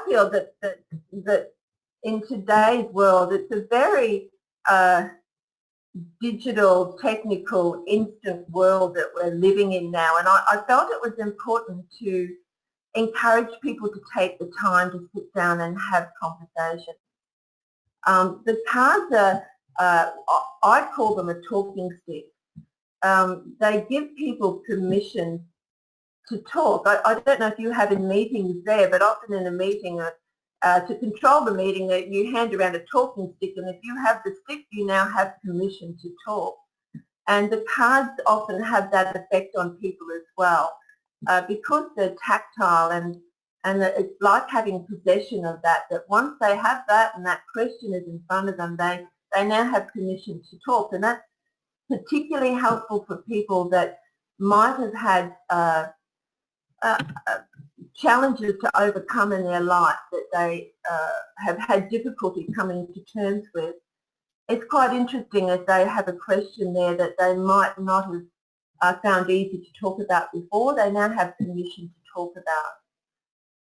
feel that in today's world, it's a very digital, technical, instant world that we're living in now. And I felt it was important to encourage people to take the time to sit down and have conversations. The cards are, I call them a talking stick. They give people permission to talk. I don't know if you have in meetings there, but often in a meeting, to control the meeting, you hand around a talking stick, and if you have the stick, you now have permission to talk. And the cards often have that effect on people as well, because they're tactile, and it's like having possession of that once they have that and that question is in front of them, they now have permission to talk. And that's particularly helpful for people that might have had challenges to overcome in their life, that they have had difficulty coming to terms with. It's quite interesting if they have a question there that they might not have found easy to talk about before, they now have permission to talk about.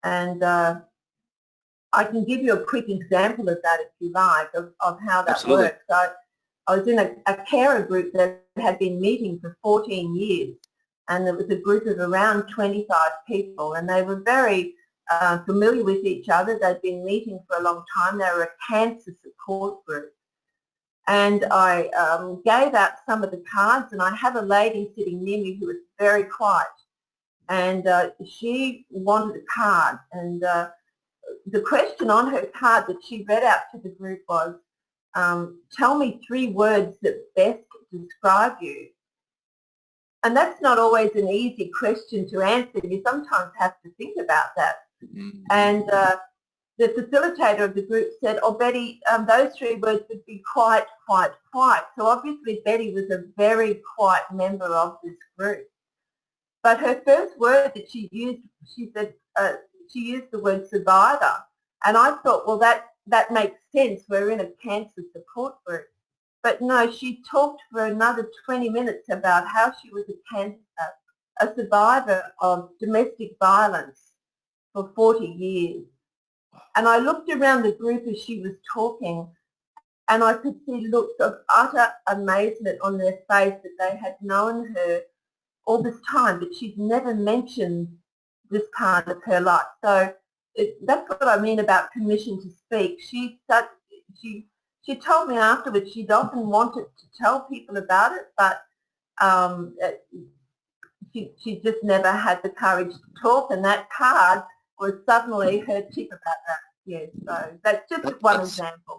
And I can give you a quick example of that if you like, of how that Absolutely. works. So I was in a carer group that had been meeting for 14 years, and there was a group of around 25 people, and they were very familiar with each other. They'd been meeting for a long time. They were a cancer support group. And I gave out some of the cards, and I have a lady sitting near me who was very quiet, and she wanted a card, and the question on her card that she read out to the group was, tell me 3 words that best describe you. And that's not always an easy question to answer. You sometimes have to think about that. Mm-hmm. And the facilitator of the group said, oh, Betty, those 3 words would be quiet, quiet, quiet. So obviously Betty was a very quiet member of this group. But her first word that she used, she said, she used the word survivor. And I thought, well, that makes sense. We're in a cancer support group. But no, she talked for another 20 minutes about how she was a survivor of domestic violence for 40 years. And I looked around the group as she was talking, and I could see looks of utter amazement on their face that they had known her all this time, but she'd never mentioned this part of her life. So that's what I mean about permission to speak. She told me afterwards she'd often wanted to tell people about it, but she just never had the courage to talk, and that card was suddenly her tip about that. Yes, so that's just one example.